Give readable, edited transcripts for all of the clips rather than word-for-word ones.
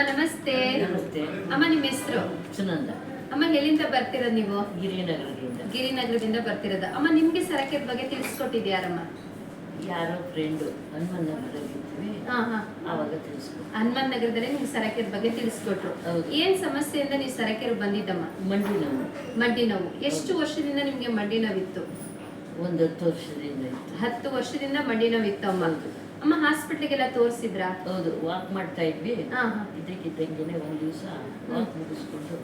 ನಮಸ್ತೆ. ನಮಸ್ತೆ. ಅಮ್ಮ ನಿಮ್ಮ ಹೆಸರು? ಸುನಂದ. ಅಮ್ಮ ಎಲ್ಲಿಂದ ಬರ್ತಿರೋದು ನೀವು? ಗಿರಿನಗರದಿಂದ. ಗಿರಿನಗರದಿಂದ ಬರ್ತಿರೋದು. ಅಮ್ಮ ನಿಮ್ಗೆ ಸರಕೆದ ಬಗ್ಗೆ ತಿಳಿಸ್ಕೊಟ್ಟಿದ್ಯಾರಮ್ಮ? ಯಾರೋ ಫ್ರೆಂಡು ಹನುಮನ್ ನಗರದಲ್ಲಿ ಇದ್ವಿ. ಆವಾಗ ತಿಳಿಸ್ಕೊಟ್ಟು. ಹನುಮನ್ ನಗರದಲ್ಲಿ ನಿಮ್ಗೆ ಸರಕೆದ ಬಗ್ಗೆ ತಿಳಿಸ್ಕೊಟ್ರು. ಏನ್ ಸಮಸ್ಯೆಯಿಂದ ನೀವು ಸರಕೆರು ಬಂದಿದ್ದಮ್ಮ? ಮಂಡಿ ನೋವು. ಮಂಡಿ ನೋವು. ಎಷ್ಟು ವರ್ಷದಿಂದ ನಿಮ್ಗೆ ಮಂಡಿ ನೋವಿತ್ತು? ಒಂದು 10 ವರ್ಷದಿಂದ ಇತ್ತು. 10 ವರ್ಷದಿಂದ ಮಂಡಿ ನೋವಿತ್ತು ಅಮ್ಮ. ಅಮ್ಮ ಹಾಸ್ಪಿಟ್ಲಿಗೆಲ್ಲ ತೋರಿಸಿದ್ರಾ? ಹೌದು, ವಾಕ್ ಮಾಡ್ತಾ ಇದ್ವಿ. ಇದಕ್ಕಿದ್ದಂಗೆನೆ ಒಂದ್ ದಿವಸ ವಾಕ್ ಮುಗಿಸ್ಕೊಂಡು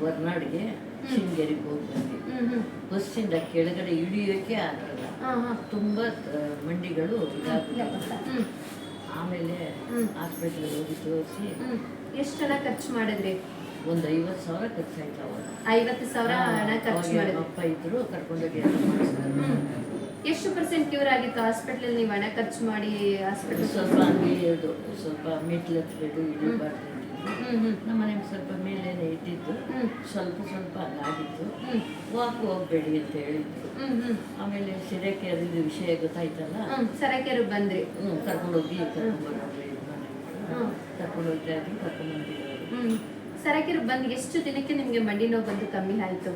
ಹೊರನಾಡಿಗೆ ಶೃಂಗೇರಿಗೆ ಹೋಗಿ ಬಂದ್ವಿ. ಬಸ್ಸಿಂದ ಕೆಳಗಡೆ ಇಳಿಯೋಕೆ ಆಗಲ್ಲ, ತುಂಬಾ ಮಂಡಿಗಳು ಇದಾಗ್ಬಿಟ್ಟು. ಆಮೇಲೆ ಹಾಸ್ಪಿಟ್ಲಿಗೆ ಹೋಗಿ ತೋರಿಸಿ. ಎಷ್ಟು ಜನ ಖರ್ಚು ಮಾಡಿದ್ರಿ? ಒಂದು 50,000 ಖರ್ಚಾಯ್ತು ಅವಾಗ. 50,000 ಹಣ ಖರ್ಚು ಮಾಡಿದ್ರಿ. ಅಪ್ಪ ಇದ್ರು, ಕರ್ಕೊಂಡೋಗಿ ಎಲ್ಲ ಮಾಡಿಸಿದ್ರು. ಎಷ್ಟು % ಕ್ಯೂರ್ ಆಗಿತ್ತು ಹಾಸ್ಪಿಟಲ್ ನೀವು ಹಣ ಖರ್ಚು ಮಾಡಿ? ಹಾಸ್ಪಿಟಲ್ ಸ್ವಲ್ಪ ಹಂಗೆ ಇದು ಸ್ವಲ್ಪ ಮೆಟ್ಲು ಹತ್ತಿರದು ಇಳಿಬಾರ್ದು ಅಂತಿದ್ರು. ನಮ್ಮ ಮನೆಗೆ ಸ್ವಲ್ಪ ಮೇಲೇನೆ ಇದ್ದಿದ್ದು, ಸ್ವಲ್ಪ ಆಗಿತ್ತು. ವಾಕ್ ಹೋಗ್ಬೇಡಿ ಅಂತ ಹೇಳಿದ್ರು. ಆಮೇಲೆ ಸೆರೆಕೆರೆ ಇದು ವಿಷಯ ಗೊತ್ತಾಯ್ತಲ್ಲ, ಸರಕೆರು ಬಂದ್ರಿ. ಕರ್ಕೊಂಡೋಗಿ ಕರ್ಕೊಂಡ್ಬರೋದು ಇದು ಮಾಡಿ ಕರ್ಕೊಂಡೋಗ್ತಾ ಇದ್ವಿ, ಕರ್ಕೊಂಡ್ಬಂದಿರೋರು. ಸರಕೆರು ಬಂದು ಎಷ್ಟು ದಿನಕ್ಕೆ ನಿಮ್ಗೆ ಮಂಡಿ ನೋವು ಬಂದು ಕಮ್ಮಿ ಆಯ್ತು?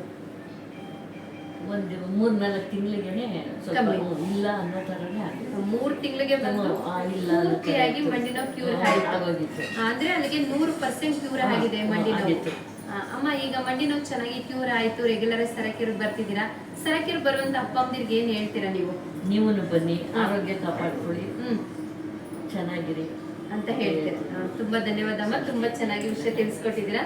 ಒಂದು 3-4 ತಿಂಗಳಿಗೆನೆ ಸ್ವಲ್ಪ ಇಲ್ಲ ಅನ್ನೋ ತರನೇ ಆಗಿತ್ತು. 3 ತಿಂಗಳಿಗೆ ಬಂದು ಪೂರ್ತಿಯಾಗಿ ಮಂಡಿ ನೋವು ಕ್ಯೂರ್ ಆಗೋಗಿತ್ತು. ಅಂದ್ರೆ ಅಲ್ಲಿಗೆ 100% ಕ್ಯೂರ್ ಆಗಿದೆ ಮಂಡಿ ನೋವು. ಅಮ್ಮ ಈಗ ಮಂಡಿ ನೋವು ಚೆನ್ನಾಗಿ ಕ್ಯೂರ್ ಆಯ್ತು, ರೆಗ್ಯುಲರ್ ಸರಕೆರು ಬರ್ತಿದ್ದೀರಾ. ಸರಕೆರು ಬರುವಂತ ಅಪ್ಪ ಅಮ್ಮದಿರಿಗೆ ಏನ್ ಹೇಳ್ತೀರಾ ನೀವು? ನೀವು ಬನ್ನಿ, ಆರೋಗ್ಯ ಕಾಪಾಡ್ಕೊಳ್ಳಿ, ಚೆನ್ನಾಗಿರಿ ಅಂತ ಹೇಳ್ತೀರಾ. ತುಂಬಾ ಧನ್ಯವಾದ ಅಮ್ಮ, ತುಂಬಾ ಚೆನ್ನಾಗಿ ವಿಷಯ ತಿಳಿಸ್ಕೊಟ್ಟಿದ್ದೀರಾ.